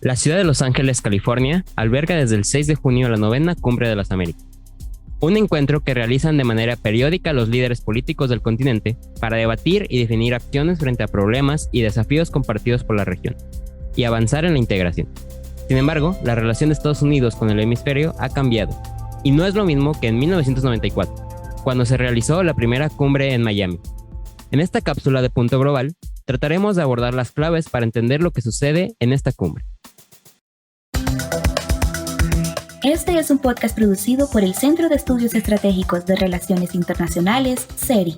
La ciudad de Los Ángeles, California, alberga desde el 6 de junio la novena Cumbre de las Américas, un encuentro que realizan de manera periódica los líderes políticos del continente para debatir y definir acciones frente a problemas y desafíos compartidos por la región, y avanzar en la integración. Sin embargo, la relación de Estados Unidos con el hemisferio ha cambiado, y no es lo mismo que en 1994, cuando se realizó la primera cumbre en Miami. En esta cápsula de Punto Global, trataremos de abordar las claves para entender lo que sucede en esta cumbre. Este es un podcast producido por el Centro de Estudios Estratégicos de Relaciones Internacionales, CERI.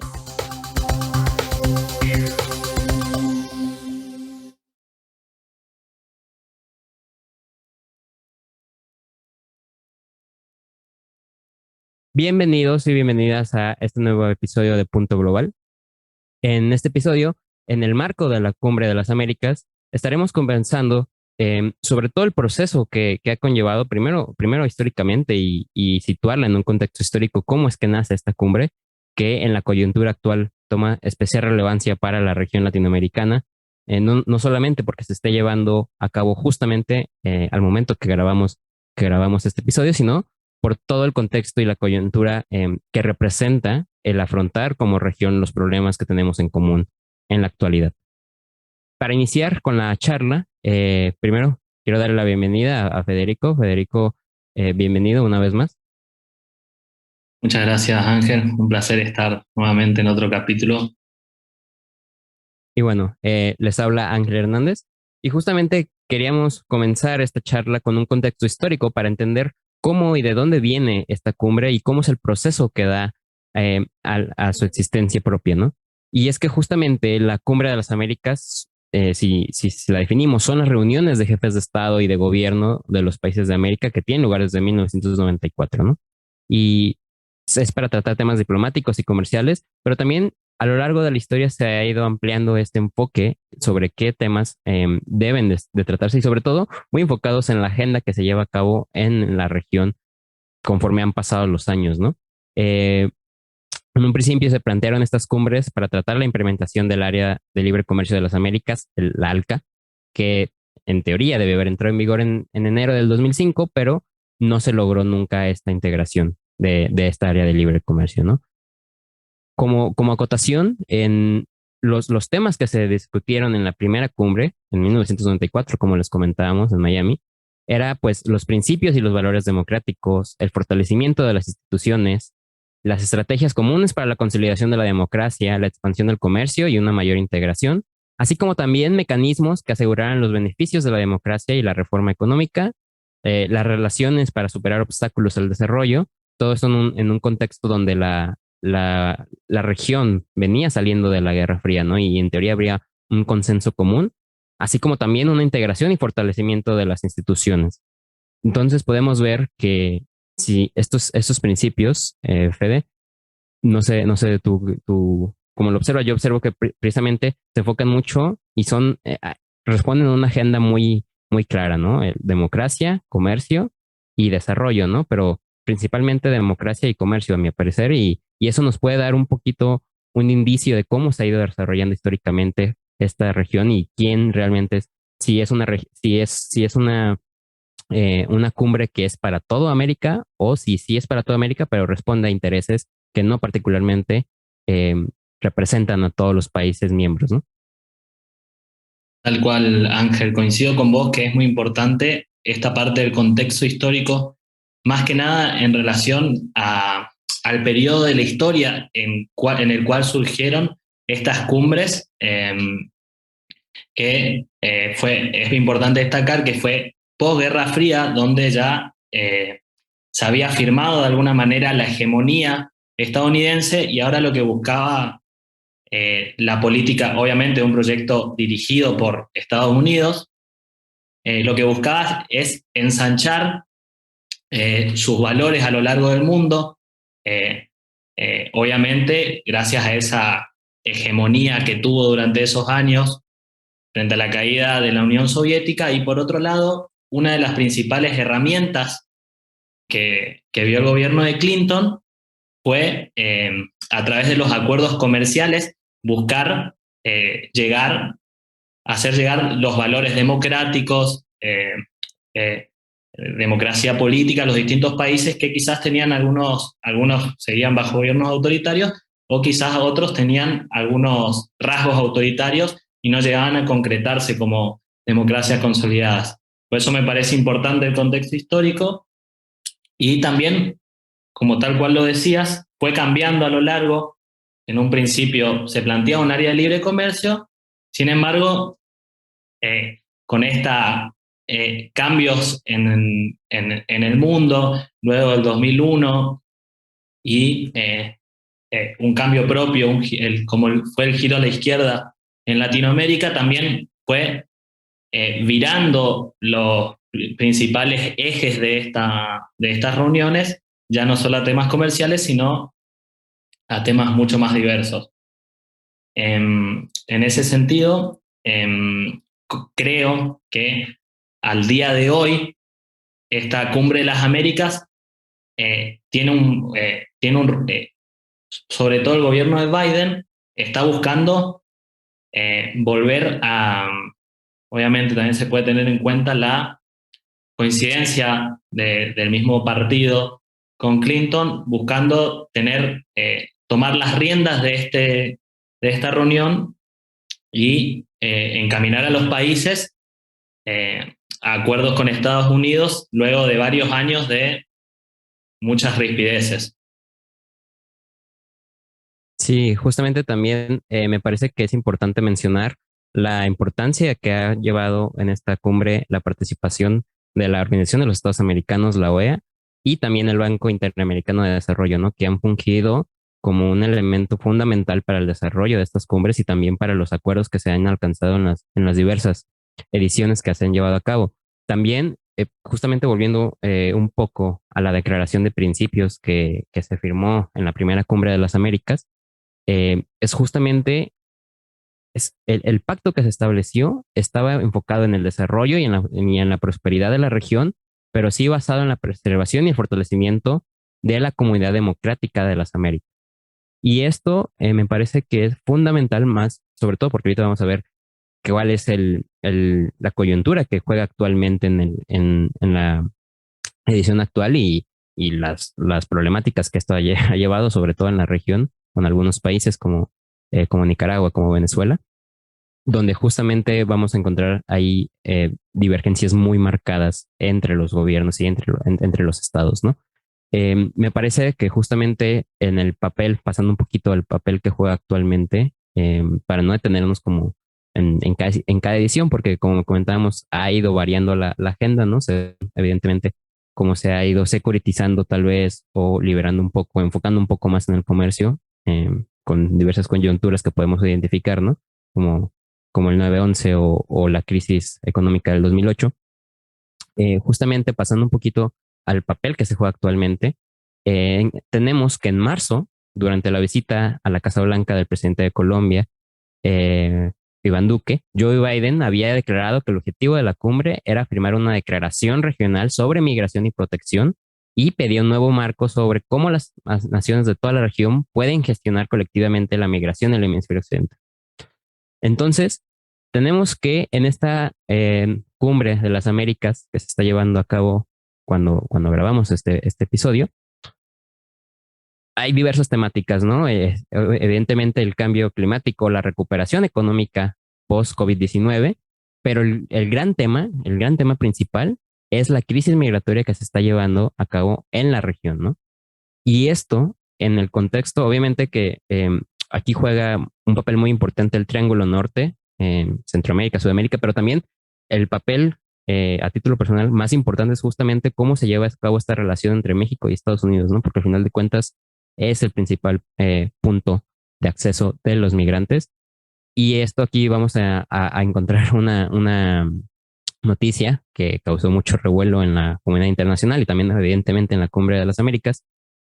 Bienvenidos y bienvenidas a este nuevo episodio de Punto Global. En este episodio, en el marco de la Cumbre de las Américas, estaremos conversando sobre todo el proceso que ha conllevado, primero históricamente y situarla en un contexto histórico, cómo es que nace esta cumbre, que en la coyuntura actual toma especial relevancia para la región latinoamericana, no solamente porque se esté llevando a cabo justamente al momento que grabamos este episodio, sino por todo el contexto y la coyuntura que representa el afrontar como región los problemas que tenemos en común en la actualidad. Para iniciar con la charla, primero quiero darle la bienvenida a Federico. Federico, bienvenido una vez más. Muchas gracias, Ángel. Un placer estar nuevamente en otro capítulo. Y bueno, les habla Ángel Hernández. Y justamente queríamos comenzar esta charla con un contexto histórico para entender cómo y de dónde viene esta cumbre y cómo es el proceso que da a su existencia propia, ¿no? Y es que justamente la Cumbre de las Américas, si la definimos, son las reuniones de jefes de Estado y de gobierno de los países de América que tienen lugar desde 1994, ¿no? Y es para tratar temas diplomáticos y comerciales, pero también a lo largo de la historia se ha ido ampliando este enfoque sobre qué temas deben de tratarse y sobre todo muy enfocados en la agenda que se lleva a cabo en la región conforme han pasado los años, ¿no? En un principio se plantearon estas cumbres para tratar la implementación del Área de Libre Comercio de las Américas, la ALCA, que en teoría debe haber entrado en vigor en enero del 2005, pero no se logró nunca esta integración de esta área de libre comercio, ¿no? Como acotación, en los temas que se discutieron en la primera cumbre, en 1994, como les comentábamos en Miami, era pues los principios y los valores democráticos, el fortalecimiento de las instituciones, las estrategias comunes para la consolidación de la democracia, la expansión del comercio y una mayor integración, así como también mecanismos que aseguraran los beneficios de la democracia y la reforma económica, las relaciones para superar obstáculos al desarrollo, todo esto en un contexto donde la región venía saliendo de la Guerra Fría, ¿no? Y en teoría habría un consenso común, así como también una integración y fortalecimiento de las instituciones. Entonces podemos ver que si estos principios, Fede, no sé tú cómo lo observas, yo observo que precisamente se enfocan mucho y responden a una agenda muy, muy clara, ¿no? Democracia, comercio y desarrollo, ¿no? Pero principalmente democracia y comercio, a mi parecer, y eso nos puede dar un poquito un indicio de cómo se ha ido desarrollando históricamente esta región y quién realmente es, si es una cumbre que es para toda América o si sí es para toda América, pero responde a intereses que no particularmente eh, representan a todos los países miembros, ¿no? Tal cual, Ángel, coincido con vos que es muy importante esta parte del contexto histórico, más que nada en relación al periodo de la historia en el cual surgieron estas cumbres, que es importante destacar que fue posguerra fría, donde ya se había firmado de alguna manera la hegemonía estadounidense y ahora lo que buscaba la política, obviamente un proyecto dirigido por Estados Unidos, lo que buscaba es ensanchar sus valores a lo largo del mundo, obviamente gracias a esa hegemonía que tuvo durante esos años frente a la caída de la Unión Soviética, y por otro lado, una de las principales herramientas que vio el gobierno de Clinton fue, a través de los acuerdos comerciales, buscar hacer llegar los valores democráticos, eh, democracia política, los distintos países que quizás tenían algunos seguían bajo gobiernos autoritarios, o quizás otros tenían algunos rasgos autoritarios y no llegaban a concretarse como democracias consolidadas. Por eso me parece importante el contexto histórico, y también, como tal cual lo decías, fue cambiando a lo largo. En un principio se planteaba un área de libre comercio, sin embargo, con esta cambios en el mundo, luego del 2001, y un cambio propio, como fue el giro a la izquierda en Latinoamérica, también fue virando los principales ejes de estas reuniones, ya no solo a temas comerciales, sino a temas mucho más diversos. En ese sentido, creo que al día de hoy, esta Cumbre de las Américas sobre todo el gobierno de Biden, está buscando volver a, obviamente también se puede tener en cuenta la coincidencia del mismo partido con Clinton, buscando tomar las riendas de esta reunión y encaminar a los países a acuerdos con Estados Unidos luego de varios años de muchas rispideces. Sí, justamente también me parece que es importante mencionar la importancia que ha llevado en esta cumbre la participación de la Organización de los Estados Americanos, la OEA, y también el Banco Interamericano de Desarrollo, ¿no? Que han fungido como un elemento fundamental para el desarrollo de estas cumbres y también para los acuerdos que se han alcanzado en las diversas ediciones que se han llevado a cabo. También, justamente volviendo un poco a la declaración de principios que se firmó en la primera cumbre de las Américas, es justamente el pacto que se estableció estaba enfocado en el desarrollo y en la prosperidad de la región, pero sí basado en la preservación y el fortalecimiento de la comunidad democrática de las Américas. Y esto me parece que es fundamental más, sobre todo porque ahorita vamos a ver cuál es la coyuntura que juega actualmente en la edición actual y las problemáticas que esto ha llevado, sobre todo en la región, con algunos países como Nicaragua, como Venezuela, donde justamente vamos a encontrar ahí divergencias muy marcadas entre los gobiernos y entre los estados, ¿no? Me parece que justamente en el papel, pasando un poquito al papel que juega actualmente, para no detenernos como en cada edición, porque como comentábamos, ha ido variando la agenda, ¿no? Evidentemente, como se ha ido securitizando tal vez o liberando un poco, enfocando un poco más en el comercio, con diversas coyunturas que podemos identificar, ¿no? Como el 9/11 o la crisis económica del 2008. Justamente pasando un poquito al papel que se juega actualmente, tenemos que en marzo, durante la visita a la Casa Blanca del presidente de Colombia, Iván Duque, Joe Biden había declarado que el objetivo de la cumbre era firmar una declaración regional sobre migración y protección y pedía un nuevo marco sobre cómo las naciones de toda la región pueden gestionar colectivamente la migración en el hemisferio occidental. Entonces, tenemos que en esta cumbre de las Américas que se está llevando a cabo cuando grabamos este episodio, hay diversas temáticas, ¿no? Evidentemente el cambio climático, la recuperación económica post-COVID-19, pero el gran tema principal es la crisis migratoria que se está llevando a cabo en la región, ¿no? Y esto en el contexto, obviamente que aquí juega un papel muy importante el Triángulo Norte, Centroamérica, Sudamérica, pero también el papel a título personal más importante es justamente cómo se lleva a cabo esta relación entre México y Estados Unidos, ¿no? Porque al final de cuentas es el principal punto de acceso de los migrantes. Y esto aquí vamos a encontrar una noticia que causó mucho revuelo en la comunidad internacional y también evidentemente en la Cumbre de las Américas,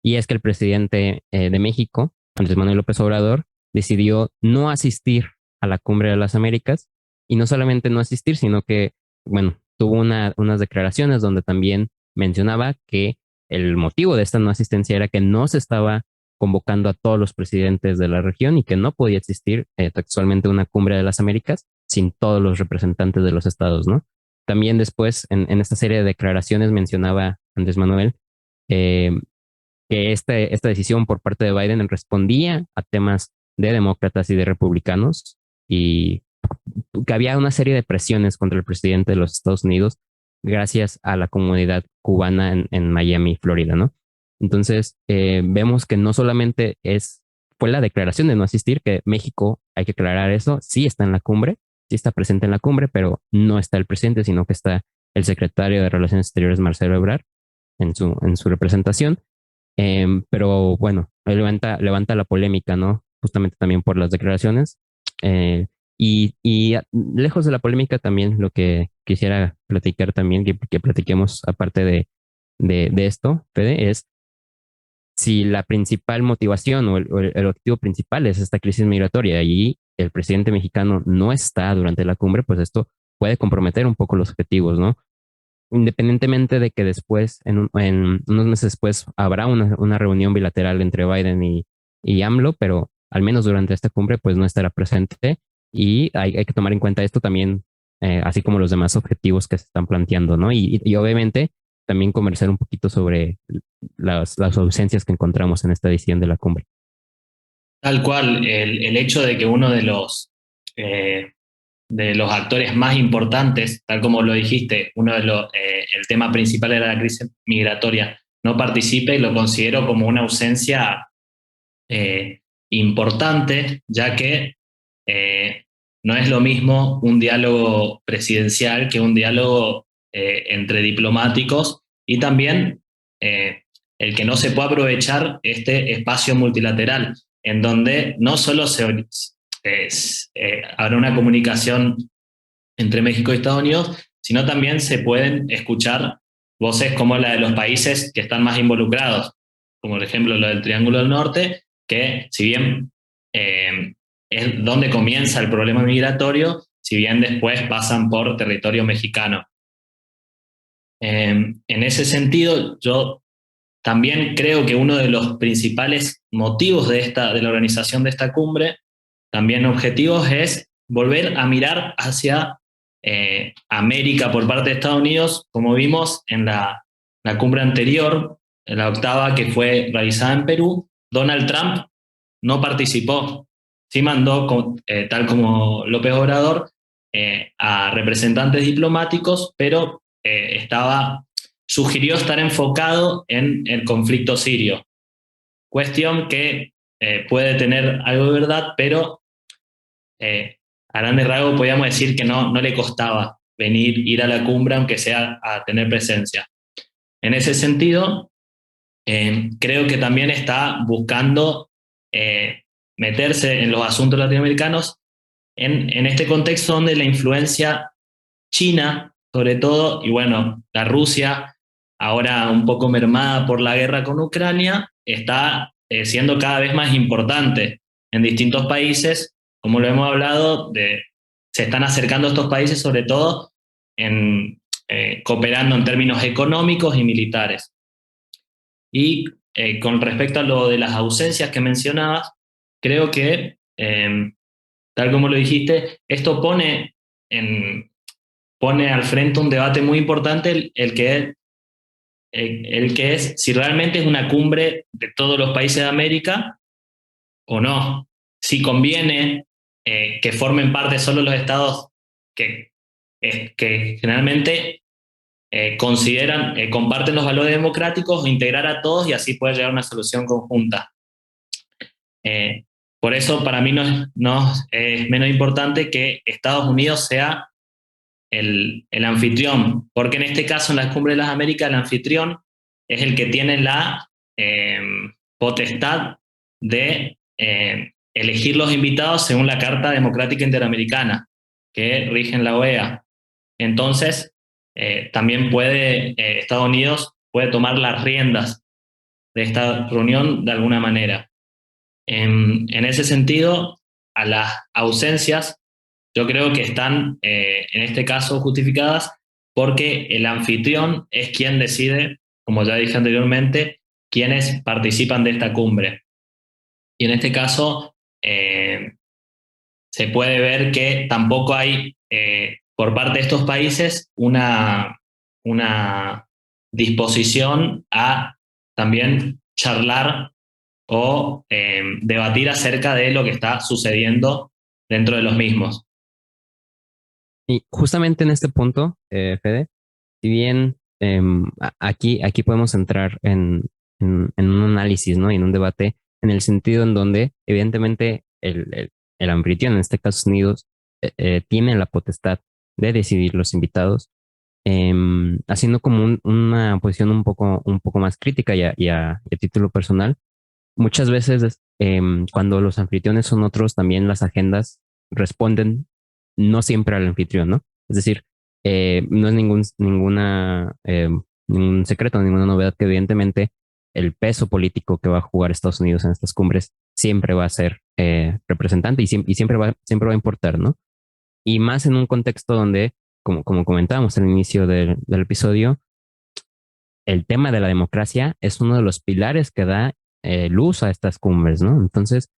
y es que el presidente de México, Andrés Manuel López Obrador, decidió no asistir a la Cumbre de las Américas, y no solamente no asistir, sino que, bueno, tuvo unas declaraciones donde también mencionaba que el motivo de esta no asistencia era que no se estaba convocando a todos los presidentes de la región y que no podía existir textualmente una Cumbre de las Américas sin todos los representantes de los estados, ¿no? también después en esta serie de declaraciones mencionaba Andrés Manuel eh, que esta decisión por parte de Biden respondía a temas de demócratas y de republicanos y que había una serie de presiones contra el presidente de los Estados Unidos gracias a la comunidad cubana en Miami, Florida, ¿no? Entonces, vemos que no solamente fue la declaración de no asistir, que México, hay que aclarar eso, sí está en la cumbre, sí está presente en la cumbre, pero no está el presidente, sino que está el secretario de Relaciones Exteriores, Marcelo Ebrard, en su representación. Pero bueno, levanta la polémica, ¿no? Justamente también por las declaraciones. Lejos de la polémica, también lo que quisiera platicar también, que platiquemos aparte de esto, Fede, es si la principal motivación o el objetivo principal es esta crisis migratoria y el presidente mexicano no está durante la cumbre, pues esto puede comprometer un poco los objetivos, ¿no? Independientemente de que después, en unos meses después, habrá una reunión bilateral entre Biden y AMLO, pero al menos durante esta cumbre, pues no estará presente y hay que tomar en cuenta esto también, así como los demás objetivos que se están planteando, ¿no? Y obviamente también conversar un poquito sobre las ausencias que encontramos en esta edición de la cumbre. Tal cual, el hecho de que uno de los actores más importantes, tal como lo dijiste, el tema principal era la crisis migratoria, no participe, lo considero como una ausencia importante, ya que no es lo mismo un diálogo presidencial que un diálogo entre diplomáticos y también el que no se pueda aprovechar este espacio multilateral, en donde no solo habrá una comunicación entre México y Estados Unidos, sino también se pueden escuchar voces como la de los países que están más involucrados, como por ejemplo lo del Triángulo del Norte, que si bien es donde comienza el problema migratorio, si bien después pasan por territorio mexicano. En ese sentido, yo también creo que uno de los principales motivos de la organización de esta cumbre, también objetivos, es volver a mirar hacia América por parte de Estados Unidos, como vimos en la cumbre anterior, en la octava que fue realizada en Perú. Donald Trump no participó, sí mandó, tal como López Obrador, a representantes diplomáticos, pero sugirió estar enfocado en el conflicto sirio. Cuestión que puede tener algo de verdad, pero a grandes rasgos podríamos decir que no le costaba ir a la cumbre, aunque sea a tener presencia. En ese sentido, creo que también está buscando meterse en los asuntos latinoamericanos en este contexto donde la influencia china, sobre todo, y bueno, la Rusia, ahora un poco mermada por la guerra con Ucrania, está siendo cada vez más importante en distintos países, como lo hemos hablado, se están acercando a estos países sobre todo cooperando en términos económicos y militares. Y con respecto a lo de las ausencias que mencionabas, creo que, tal como lo dijiste, esto pone al frente un debate muy importante, el que es si realmente es una cumbre de todos los países de América o no. Si conviene que formen parte solo los estados que generalmente comparten los valores democráticos, o integrar a todos y así poder llegar a una solución conjunta. Por eso para mí no es menos importante que Estados Unidos sea el anfitrión, porque en este caso en la Cumbre de las Américas el anfitrión es el que tiene la potestad de elegir los invitados según la Carta Democrática Interamericana que rige en la OEA. Entonces, también Estados Unidos puede tomar las riendas de esta reunión de alguna manera. En ese sentido, a las ausencias yo creo que están, en este caso, justificadas porque el anfitrión es quien decide, como ya dije anteriormente, quiénes participan de esta cumbre. Y en este caso, se puede ver que tampoco hay por parte de estos países una disposición a también charlar o debatir acerca de lo que está sucediendo dentro de los mismos. Y justamente en este punto, Fede, si bien aquí podemos entrar en un análisis, ¿no? Y en un debate en el sentido en donde, evidentemente, el anfitrión, en este caso Estados Unidos, tiene la potestad de decidir los invitados, haciendo como una posición un poco más crítica y a título personal. Muchas veces, cuando los anfitriones son otros, también las agendas responden no siempre al anfitrión, ¿no? Es decir, no es ningún secreto, ninguna novedad que evidentemente el peso político que va a jugar Estados Unidos en estas cumbres siempre va a ser representante y siempre va a importar, ¿no? Y más en un contexto donde, como comentábamos al inicio del episodio, el tema de la democracia es uno de los pilares que da luz a estas cumbres, ¿no? Entonces,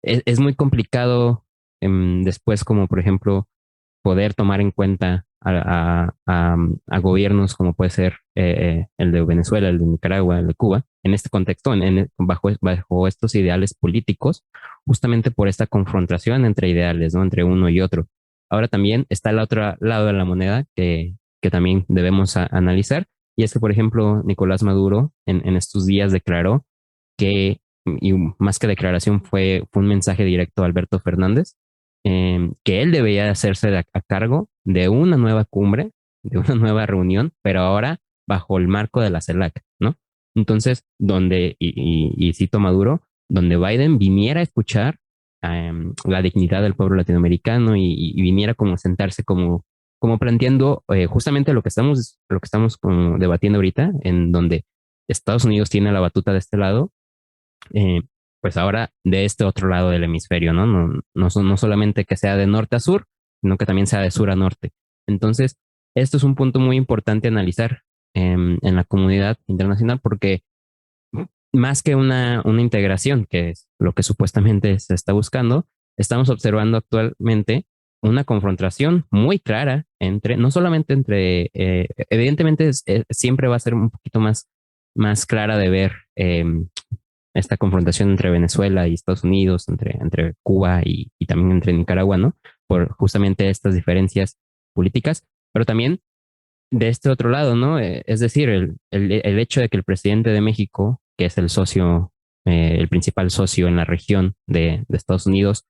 es muy complicado después, como por ejemplo, poder tomar en cuenta a gobiernos como puede ser el de Venezuela, el de Nicaragua, el de Cuba, en este contexto, bajo estos ideales políticos, justamente por esta confrontación entre ideales, ¿no? Entre uno y otro. Ahora también está el otro lado de la moneda que también debemos analizar, y es que, por ejemplo, Nicolás Maduro en estos días declaró que, y más que declaración, fue un mensaje directo a Alberto Fernández, que él debería hacerse a cargo de una nueva cumbre, de una nueva reunión, pero ahora bajo el marco de la CELAC, ¿no? Entonces, y cito Maduro, donde Biden viniera a escuchar la dignidad del pueblo latinoamericano y viniera como a sentarse como planteando justamente lo que estamos como debatiendo ahorita, en donde Estados Unidos tiene la batuta de este lado, eh, pues ahora de este otro lado del hemisferio, ¿no? No solamente que sea de norte a sur, sino que también sea de sur a norte. Entonces, esto es un punto muy importante a analizar en la comunidad internacional, porque más que una integración, que es lo que supuestamente se está buscando, estamos observando actualmente una confrontación muy clara no solamente evidentemente siempre va a ser un poquito más clara de ver esta confrontación entre Venezuela y Estados Unidos, entre Cuba y también entre Nicaragua, ¿no? Por justamente estas diferencias políticas, pero también de este otro lado, ¿no? Es decir, el hecho de que el presidente de México, que es el principal socio en la región de Estados Unidos,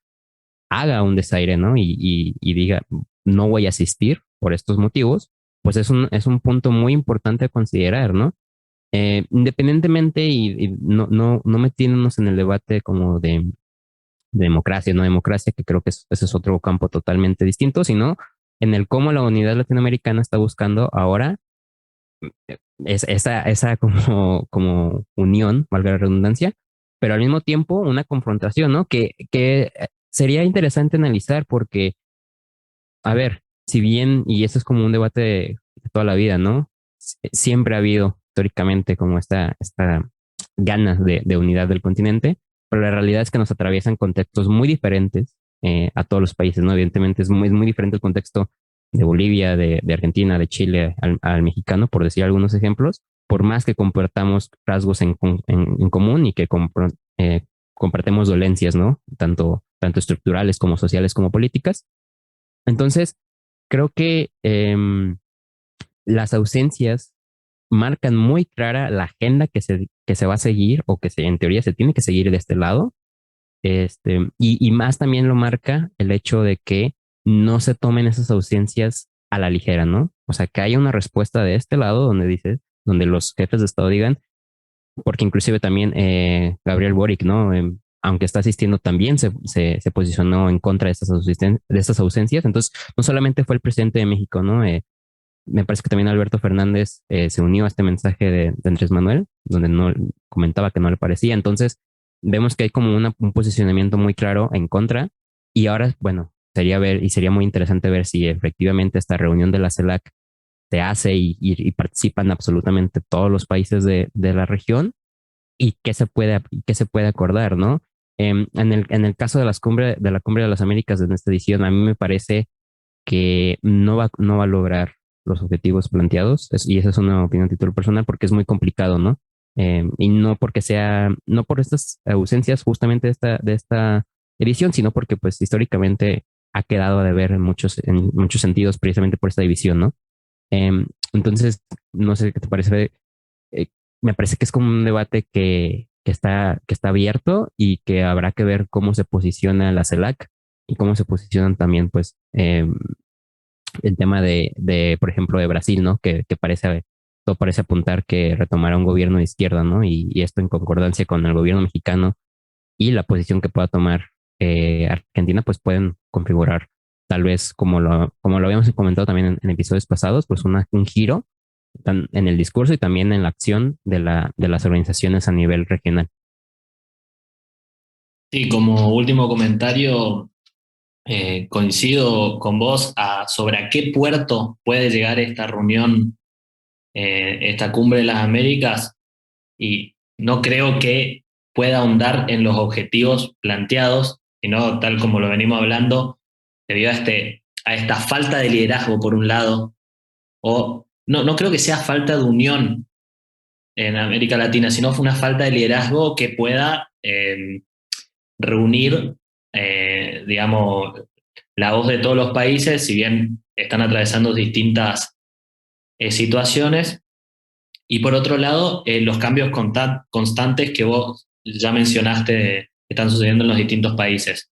haga un desaire, ¿no? Y diga, no voy a asistir por estos motivos, pues es un punto muy importante a considerar, ¿no? Independientemente y no metiéndonos en el debate como de democracia, no democracia, que creo que ese es otro campo totalmente distinto, sino en el cómo la unidad latinoamericana está buscando ahora esa como unión, valga la redundancia, pero al mismo tiempo una confrontación, ¿no? Que sería interesante analizar porque, a ver, si bien, y eso es como un debate de toda la vida, ¿no? Siempre ha habido históricamente como esta ganas de unidad del continente, pero la realidad es que nos atraviesan contextos muy diferentes a todos los países, ¿no? Evidentemente es muy diferente el contexto de Bolivia, de Argentina, de Chile al mexicano, por decir algunos ejemplos, por más que compartamos rasgos en común y que compartemos dolencias, ¿no? Tanto estructurales como sociales como políticas. Entonces, creo que las ausencias marcan muy clara la agenda que se va a seguir o en teoría se tiene que seguir de este lado. Y más también lo marca el hecho de que no se tomen esas ausencias a la ligera, ¿no? O sea, que haya una respuesta de este lado donde los jefes de Estado digan, porque inclusive también Gabriel Boric, ¿no? Aunque está asistiendo, también se posicionó en contra de estas ausencias. Entonces, no solamente fue el presidente de México, ¿no? Me parece que también Alberto Fernández se unió a este mensaje de Andrés Manuel, donde no comentaba que no le parecía. Entonces, vemos que hay como un posicionamiento muy claro en contra. Y ahora, bueno, sería muy interesante ver si efectivamente esta reunión de la CELAC se hace y participan absolutamente todos los países de la región y qué se puede acordar, ¿no? En el caso de la Cumbre de las Américas en esta edición, a mí me parece que no va a lograr los objetivos planteados. Y esa es una opinión a título personal porque es muy complicado, ¿no? Y no porque no por estas ausencias justamente de esta edición, sino porque pues históricamente ha quedado a deber en muchos sentidos precisamente por esta división, ¿no? Entonces, no sé qué te parece. eh, Me parece que es como un debate que está abierto y que habrá que ver cómo se posiciona la CELAC y cómo se posicionan también, pues, el tema por ejemplo, de Brasil, ¿no? Todo parece apuntar que retomará un gobierno de izquierda, ¿no? Y esto en concordancia con el gobierno mexicano y la posición que pueda tomar Argentina, pues pueden configurar tal vez como lo habíamos comentado también en episodios pasados, pues un giro en el discurso y también en la acción de las organizaciones a nivel regional. Sí, como último comentario, coincido con vos sobre a qué puerto puede llegar esta reunión, esta cumbre de las Américas, y no creo que pueda ahondar en los objetivos planteados, sino tal como lo venimos hablando, debido a esta falta de liderazgo por un lado, o no creo que sea falta de unión en América Latina, sino fue una falta de liderazgo que pueda reunir, digamos, la voz de todos los países, si bien están atravesando distintas situaciones. Y por otro lado, los cambios constantes que vos ya mencionaste están sucediendo en los distintos países.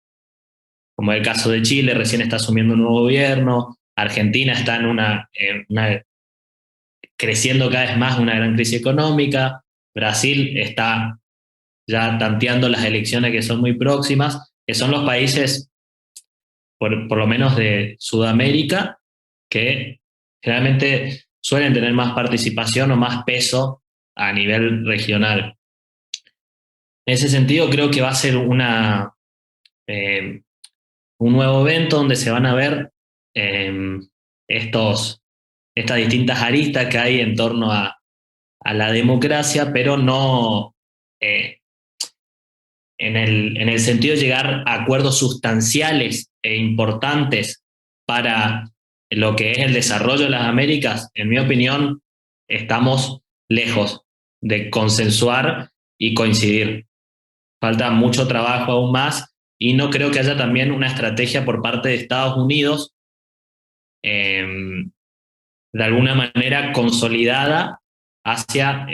Como el caso de Chile, recién está asumiendo un nuevo gobierno, Argentina está creciendo cada vez más una gran crisis económica, Brasil está ya tanteando las elecciones que son muy próximas, que son los países, por lo menos de Sudamérica, que generalmente suelen tener más participación o más peso a nivel regional. En ese sentido, creo que va a ser un nuevo evento donde se van a ver estas distintas aristas que hay en torno a la democracia, pero no en el sentido de llegar a acuerdos sustanciales e importantes para lo que es el desarrollo de las Américas. En mi opinión, estamos lejos de consensuar y coincidir. Falta mucho trabajo aún más y no creo que haya también una estrategia por parte de Estados Unidos de alguna manera consolidada hacia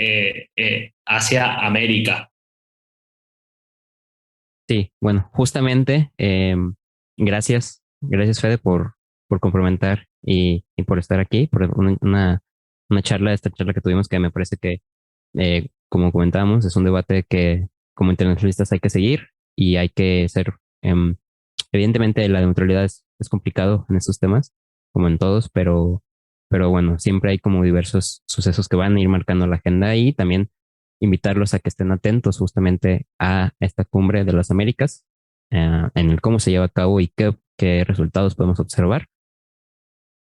América. Sí, bueno, justamente, gracias Fede por complementar y por estar aquí, por una charla, esta charla que tuvimos que me parece que, como comentábamos, es un debate que como internacionalistas hay que seguir y hay que ser, evidentemente la neutralidad es complicado en estos temas, como en todos, pero bueno, siempre hay como diversos sucesos que van a ir marcando la agenda y también invitarlos a que estén atentos justamente a esta cumbre de las Américas, en el cómo se lleva a cabo y qué resultados podemos observar.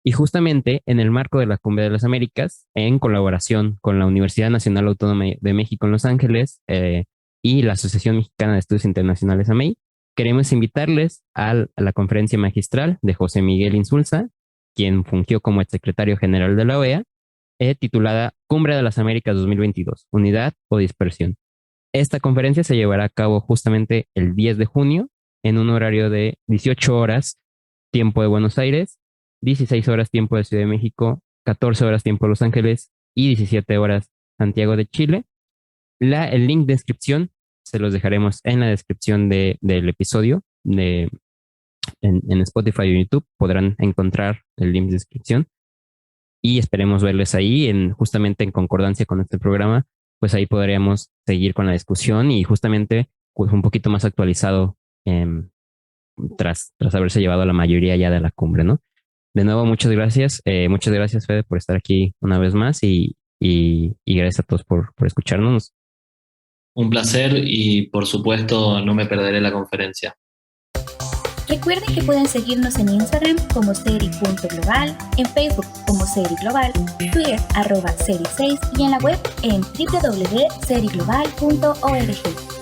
Y justamente en el marco de la Cumbre de las Américas, en colaboración con la Universidad Nacional Autónoma de México en Los Ángeles y la Asociación Mexicana de Estudios Internacionales AMEI, queremos invitarles a la conferencia magistral de José Miguel Insulza, quien fungió como secretario general de la OEA, titulada Cumbre de las Américas 2022, Unidad o Dispersión. Esta conferencia se llevará a cabo justamente el 10 de junio en un horario de 18 horas, tiempo de Buenos Aires, 16 horas, tiempo de Ciudad de México, 14 horas, tiempo de Los Ángeles y 17 horas, Santiago de Chile. El link de inscripción se los dejaremos en la descripción del episodio. En Spotify o YouTube podrán encontrar el link de inscripción. Y esperemos verles ahí, justamente en concordancia con este programa, pues ahí podríamos seguir con la discusión y justamente pues, un poquito más actualizado tras haberse llevado la mayoría ya de la cumbre, ¿no? De nuevo, muchas gracias. Muchas gracias, Fede, por estar aquí una vez más y gracias a todos por escucharnos. Un placer y por supuesto no me perderé la conferencia. Recuerden que pueden seguirnos en Instagram como seri.global, en Facebook como Seri Global, Twitter @seri6 y en la web en www.seriglobal.org.